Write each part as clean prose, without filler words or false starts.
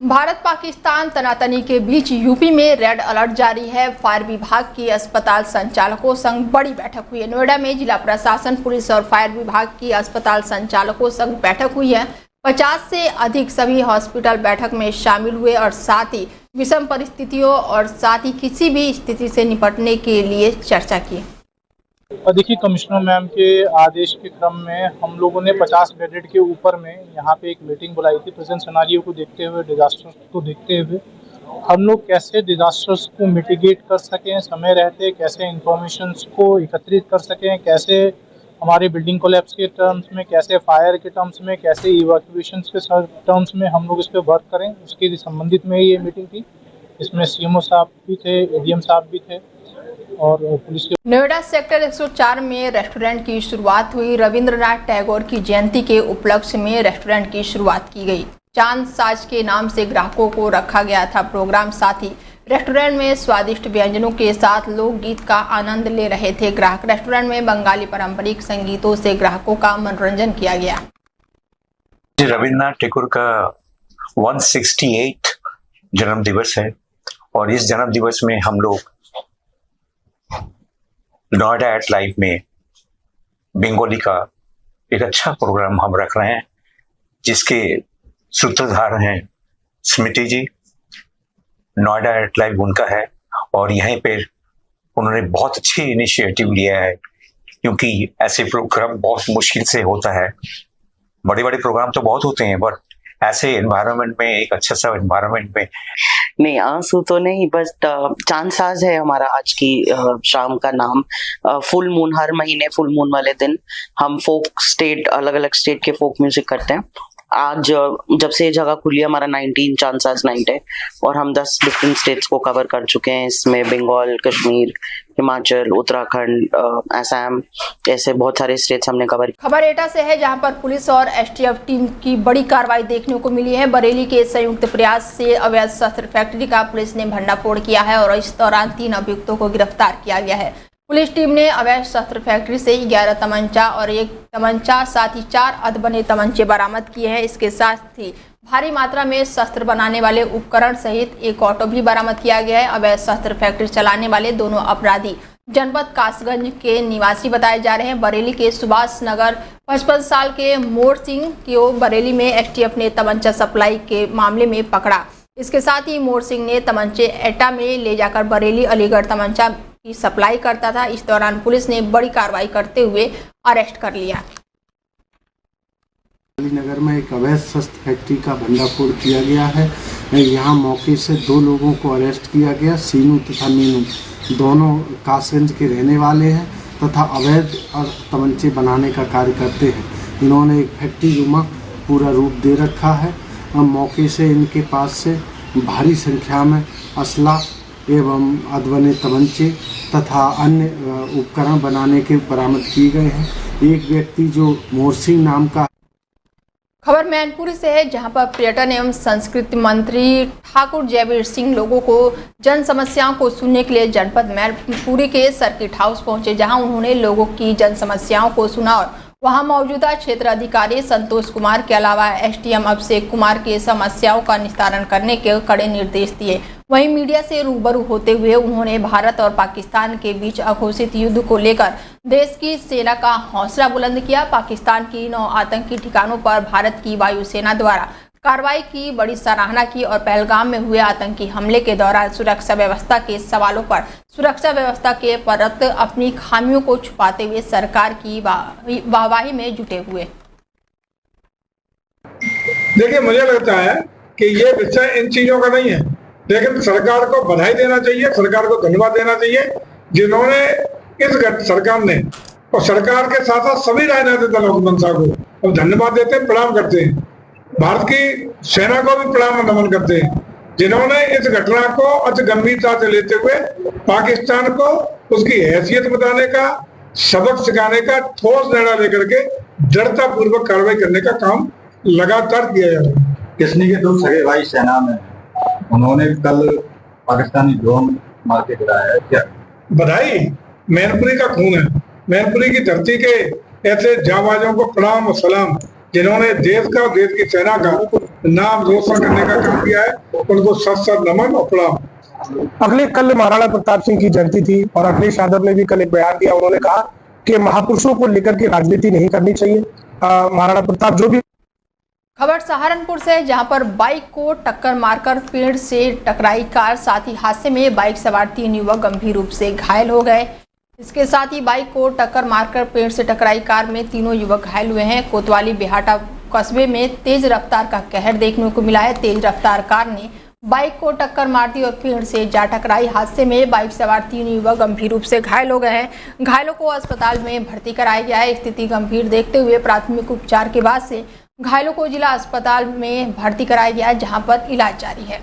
भारत पाकिस्तान तनातनी के बीच यूपी में रेड अलर्ट जारी है। फायर विभाग की अस्पताल संचालकों संग बड़ी बैठक हुई है। नोएडा में जिला प्रशासन, पुलिस और फायर विभाग की अस्पताल संचालकों संग बैठक हुई है। 50 से अधिक सभी हॉस्पिटल बैठक में शामिल हुए और साथ ही विषम परिस्थितियों और साथ ही किसी भी स्थिति से निपटने के लिए चर्चा की। देखिए, कमिश्नर मैम के आदेश के क्रम में हम लोगों ने 50 बेडेड के ऊपर में यहाँ पे एक मीटिंग बुलाई थी। प्रेजेंट सिनेरियो को देखते हुए, डिजास्टर्स को देखते हुए हम लोग कैसे डिजास्टर्स को मिटिगेट कर सकें, समय रहते कैसे इंफॉर्मेशंस को एकत्रित कर सकें, कैसे हमारे बिल्डिंग कोलैप्स के टर्म्स में, कैसे फायर के टर्म्स में, कैसे इवैक्यूएशंस के टर्म्स में हम लोग इस पर वर्क करें, उसके संबंधित में ये मीटिंग थी। इसमें सीएमओ साहब भी थे, एडीएम साहब भी थे और पुलिस के। नोएडा सेक्टर 104 में रेस्टोरेंट की शुरुआत हुई। रविंद्रनाथ टैगोर की जयंती के उपलक्ष्य में रेस्टोरेंट की शुरुआत की गई। चांद साज के नाम से ग्राहकों को रखा गया था प्रोग्राम। साथ ही रेस्टोरेंट में स्वादिष्ट व्यंजनों के साथ लोकगीत का आनंद ले रहे थे ग्राहक। रेस्टोरेंट में बंगाली पारंपरिक संगीतों से ग्राहकों का मनोरंजन किया गया। रविंद्रनाथ टैगोर का 168 जन्म दिवस है और इस जन्म दिवस में हम लोग नोएडा एट लाइव में बंगाली का एक अच्छा प्रोग्राम हम रख रहे हैं, जिसके सूत्रधार हैं स्मृति जी। नोएडा एट लाइव उनका है और यहीं पे उन्होंने बहुत अच्छी इनिशिएटिव लिया है, क्योंकि ऐसे प्रोग्राम बहुत मुश्किल से होता है। बड़े बड़े प्रोग्राम तो बहुत होते हैं, बट ऐसे एनवायरनमेंट में, एक अच्छा सा एनवायरनमेंट में नहीं, आंसू तो नहीं, बस चांद साज है हमारा आज की शाम का नाम। फुल मून, हर महीने फुल मून वाले दिन हम फोक स्टेट, अलग अलग स्टेट के फोक म्यूजिक करते हैं। आज जब से ये जगह खुली है, हमारा 19 चांद साज नाइट है और हम 10 डिफरेंट स्टेट्स को कवर कर चुके हैं। इसमें बंगाल, कश्मीर, हिमाचल, उत्तराखंड, असम, ऐसे बहुत सारे स्टेट्स हमने कवर। खबर एटा से है, जहां पर पुलिस और एसटीएफ टीम की बड़ी कार्रवाई देखने को मिली है। बरेली के संयुक्त प्रयास से अवैध शस्त्र फैक्ट्री का पुलिस ने भंडाफोड़ किया है और इस दौरान 3 अभियुक्तों को गिरफ्तार किया गया है। पुलिस टीम ने अवैध शस्त्र फैक्ट्री से 11 तमंचा और 1 तमंचा, साथ ही 4 अधबने तमंचे बरामद किए हैं। इसके साथ ही भारी मात्रा में शस्त्र बनाने वाले उपकरण सहित एक ऑटो भी बरामद किया गया है। अवैध शस्त्र फैक्ट्री चलाने वाले दोनों अपराधी जनपद कासगंज के निवासी बताए जा रहे हैं। बरेली के सुभाष नगर 55 साल के मोर सिंह को बरेली में एसटीएफ ने तमंचा सप्लाई के मामले में पकड़ा। इसके साथ ही मोर सिंह ने तमंचे एटा में ले जाकर बरेली अलीगढ़ तमंचा की सप्लाई करता था। इस दौरान पुलिस ने बड़ी कार्रवाई करते हुए अरेस्ट कर लिया। नगर में एक अवैध शस्त्र फैक्ट्री का भंडाफोड़ किया गया है। यहाँ मौके से 2 लोगों को अरेस्ट किया गया। सीनू तथा मीनू दोनों कासगंज के रहने वाले हैं तथा अवैध तमंचे बनाने का कार्य करते हैं। इन्होंने एक फैक्ट्री नुमा पूरा रूप दे रखा है। मौके से इनके पास से भारी संख्या में असला एवं अधबने तमंचे तथा अन्य उपकरण बनाने के बरामद किए गए हैं। एक व्यक्ति जो मोरसिंह नाम का। खबर मैनपुरी से है, जहां पर पर्यटन एवं संस्कृति मंत्री ठाकुर जयवीर सिंह लोगों को जन समस्याओं को सुनने के लिए जनपद मैनपुरी के सर्किट हाउस पहुंचे, जहां उन्होंने लोगों की जन समस्याओं को सुना और वहां मौजूदा क्षेत्र अधिकारी संतोष कुमार के अलावा एसडीएम अभिषेक कुमार के समस्याओं का निस्तारण करने के कड़े निर्देश दिए। वहीं मीडिया से रूबरू होते हुए उन्होंने भारत और पाकिस्तान के बीच अघोषित युद्ध को लेकर देश की सेना का हौसला बुलंद किया। पाकिस्तान की 9 आतंकी ठिकानों पर भारत की वायुसेना द्वारा कार्रवाई की बड़ी सराहना की और पहलगाम में हुए आतंकी हमले के दौरान सुरक्षा व्यवस्था के सवालों पर सुरक्षा व्यवस्था के परत अपनी खामियों को छुपाते हुए सरकार की वाहवाही में जुटे हुए। देखिए, मुझे लगता है कि ये विषय इन चीजों का नहीं है, लेकिन सरकार को बधाई देना चाहिए, सरकार को धन्यवाद देना चाहिए, जिन्होंने सरकार ने और सरकार के साथ साथ सभी राजनीतिक दलों को, मनसा को अब धन्यवाद देते हैं, प्रणाम करते हैं। भारत की सेना को भी प्रणाम नमन करते हैं, जिन्होंने इस घटना को अति गंभीरता से लेते हुए पाकिस्तान को उसकी हैसियत बताने का, सबक सिखाने का ठोस निर्णय लेकर के दृढ़ता पूर्वक कार्रवाई करने का काम लगातार किया जा रहा है। किसनी के 2 सगे भाई सेना में, उन्होंने कल पाकिस्तानी ड्रोन मार के गिराया है। क्या बधाई, मैनपुरी का खून है, मैनपुरी की धरती के ऐसे जांबाजों को प्रणाम और सलाम। जिन्होंने देश का और देश की सेना का नाम रोशन करने का काम किया है, उनको सत सत नमन और प्रणाम। अगले कल महाराणा प्रताप सिंह की जयंती थी और अखिलेश यादव ने भी कल एक बयान दिया। उन्होंने कहा कि महापुरुषों को लेकर के राजनीति नहीं करनी चाहिए। महाराणा प्रताप जो भी। खबर सहारनपुर से, जहां पर बाइक को टक्कर मारकर पेड़ से टकराई कार, साथ ही हादसे में बाइक सवार 3 युवक गंभीर रूप से घायल हो गए। इसके साथ ही बाइक को टक्कर मारकर पेड़ से टकराई कार में तीनों युवक घायल हुए हैं। कोतवाली बेहाटा कस्बे में तेज रफ्तार का कहर देखने को मिला है। तेज रफ्तार कार ने बाइक को टक्कर मार दी और पेड़ से जा टकराई। हादसे में बाइक सवार 3 युवक गंभीर रूप से घायल हो गए हैं। घायलों को अस्पताल में भर्ती कराया गया है। स्थिति गंभीर देखते हुए प्राथमिक उपचार के बाद से घायलों को जिला अस्पताल में भर्ती कराया गया है, जहां पर इलाज जारी है।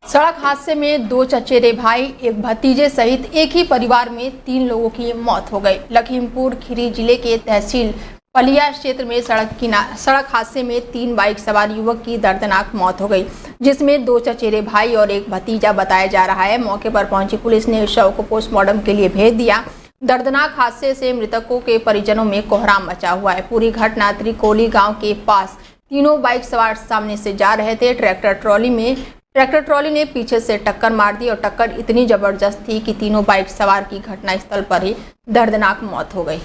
सड़क हादसे में 2 चचेरे भाई, एक भतीजे सहित एक ही परिवार में 3 लोगों की मौत हो गई। लखीमपुर खीरी जिले के तहसील पलिया क्षेत्र में सड़क हादसे में 3 बाइक सवार युवक की दर्दनाक मौत हो गई, जिसमें 2 चचेरे भाई और एक भतीजा बताया जा रहा है। मौके पर पहुंची पुलिस ने शव को पोस्टमार्टम के लिए भेज दिया। दर्दनाक हादसे से मृतकों के परिजनों में कोहराम मचा हुआ है। पूरी घटना त्रिकोली गांव के पास तीनों बाइक सवार सामने से जा रहे थे। ट्रैक्टर ट्रॉली ने पीछे से टक्कर मार दी और टक्कर इतनी जबरदस्त थी कि तीनों बाइक सवार की घटनास्थल पर ही दर्दनाक मौत हो गई।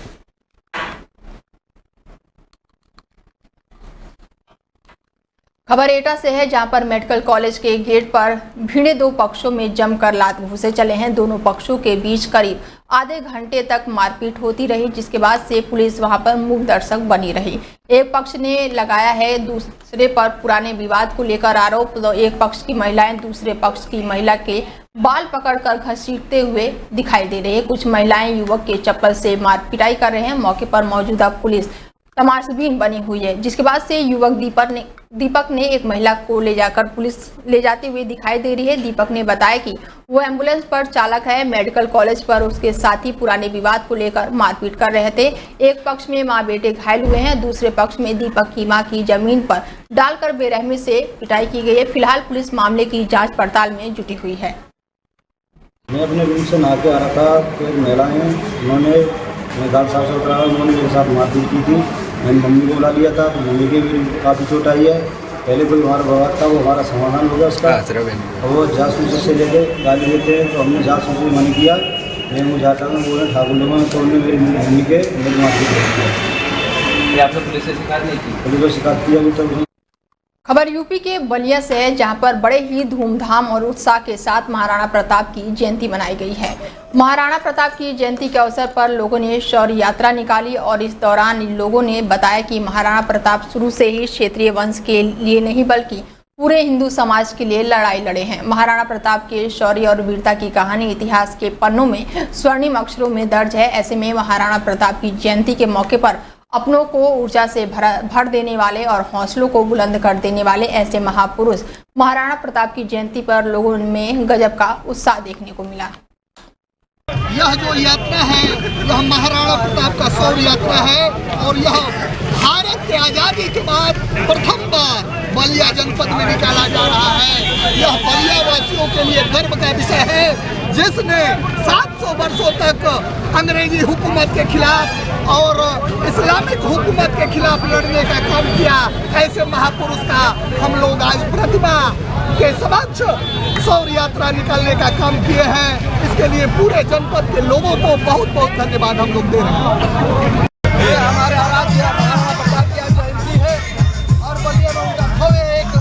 खबर एटा से है, जहां पर मेडिकल कॉलेज के गेट पर भिड़े 2 पक्षों में जमकर लात घूंसे चले हैं। दोनों पक्षों के बीच करीब आधे घंटे तक मारपीट होती रही, जिसके बाद से पुलिस वहां पर मूक दर्शक बनी रही। एक पक्ष ने लगाया है दूसरे पर पुराने विवाद को लेकर आरोप, तो एक पक्ष की महिलाएं दूसरे पक्ष की महिला के बाल पकड़कर घसीटते हुए दिखाई दे रही है। कुछ महिलाएं युवक के चप्पल से मार पिटाई कर रहे हैं। मौके पर मौजूदा पुलिस तमाशबीन बनी हुई है, जिसके बाद से युवक दीपक ने एक महिला को पुलिस ले जाते हुए दिखाई दे रही है। दीपक ने बताया कि वो एम्बुलेंस पर चालक है। मेडिकल कॉलेज पर उसके साथी पुराने विवाद को लेकर मारपीट कर रहे थे। एक पक्ष में मां बेटे घायल हुए हैं, दूसरे पक्ष में दीपक की मां की जमीन पर डालकर बेरहमी से पिटाई की गई है। फिलहाल पुलिस मामले की जाँच पड़ताल में जुटी हुई है। मैं अपने रूम से नहा के आ रहा था, फिर महिलाएं उन्होंने गार्ड साहब से उतरा, उन्होंने मेरे साथ मारपीट की थी। मैंने मम्मी को बुला लिया था, तो मम्मी की भी काफ़ी चोट आई है। पहले कोई हमारा विवाद था, वो हमारा समाधान हो गया उसका। और वो जासूसी से लेके गाली देते हैं, तो हमने जासूसी मना किया। मैं मुझे जाता हूँ, बोले ठाकुर लोगों ने, तो उन्होंने मेरी मम्मी के मेरे मारपीट की। आपने पुलिस से शिकायत नहीं की? पुलिस को शिकायत किया अभी तक। खबर यूपी के बलिया से है, जहां पर बड़े ही धूमधाम और उत्साह के साथ महाराणा प्रताप की जयंती मनाई गई है। महाराणा प्रताप की जयंती के अवसर पर लोगों ने शौर्य यात्रा निकाली और इस दौरान लोगों ने बताया कि महाराणा प्रताप शुरू से ही क्षेत्रीय वंश के लिए नहीं बल्कि पूरे हिंदू समाज के लिए लड़ाई लड़े हैं। महाराणा प्रताप के शौर्य और वीरता की कहानी इतिहास के पन्नों में स्वर्णिम अक्षरों में दर्ज है। ऐसे में महाराणा प्रताप की जयंती के मौके पर अपनों को ऊर्जा से भर देने वाले और हौसलों को बुलंद कर देने वाले ऐसे महापुरुष महाराणा प्रताप की जयंती पर लोगों में गजब का उत्साह देखने को मिला। यह जो यात्रा है यह महाराणा प्रताप का शौर्य यात्रा है और यह भारत के आजादी के बाद प्रथम बार बलिया जनपद में निकाला जा रहा है। यह बलिया वासियों के लिए गर्व का विषय है, जिसने 700 वर्षों तक अंग्रेजी हुकूमत के खिलाफ और इस्लामिक हुकूमत के खिलाफ लड़ने का काम किया। ऐसे महापुरुष का हम लोग आज प्रतिमा के समक्ष शौर्य यात्रा निकालने का काम किए हैं। इसके लिए पूरे जनपद के लोगों को बहुत बहुत धन्यवाद हम लोग दे रहे हैं। ये हमारे आराध्य महाराणा प्रताप की जयंती है और बलिया में उनका भव्य एक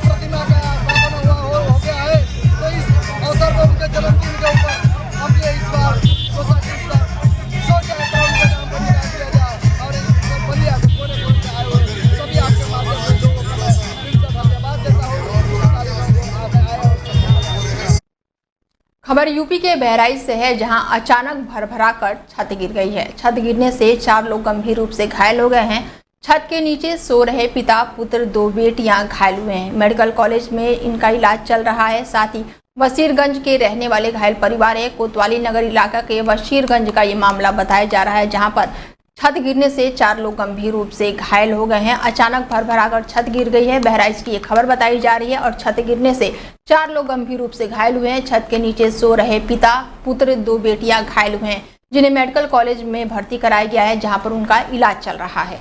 प्रतिमा का स्थापना हो गया है। तो इस अवसर पर उनके जन्मदिन के ऊपर हमने इस बार सोचा कि इस बार शौर्य यात्रा उनके नाम पर निकाल दिया जाए और इस बलिया के कोने कोने से आए हुए सभी आपके माध्यम से लोगों को मैं दिल से धन्यवाद देता हूँ। खबर यूपी के बहराइच से है, जहां अचानक भरभरा कर छत गिर गई है। छत गिरने से 4 लोग गंभीर रूप से घायल हो गए हैं। छत के नीचे सो रहे पिता पुत्र 2 बेटियां घायल हुए हैं। मेडिकल कॉलेज में इनका इलाज चल रहा है। साथ ही वसीरगंज के रहने वाले घायल परिवार है। कोतवाली नगर इलाका के वसीरगंज का ये मामला बताया जा रहा है, जहां पर छत गिरने से 4 लोग गंभीर रूप से घायल हो गए हैं। अचानक भर-भराकर छत गिर गई है, बहराइच की ये खबर बताई जा रही है और छत गिरने से 4 लोग गंभीर रूप से घायल हुए हैं। छत के नीचे सो रहे पिता, पुत्र, 2 बेटियां घायल हुए हैं, जिन्हें मेडिकल कॉलेज में भर्ती कराया गया है, जहां पर उनका इलाज चल रहा है।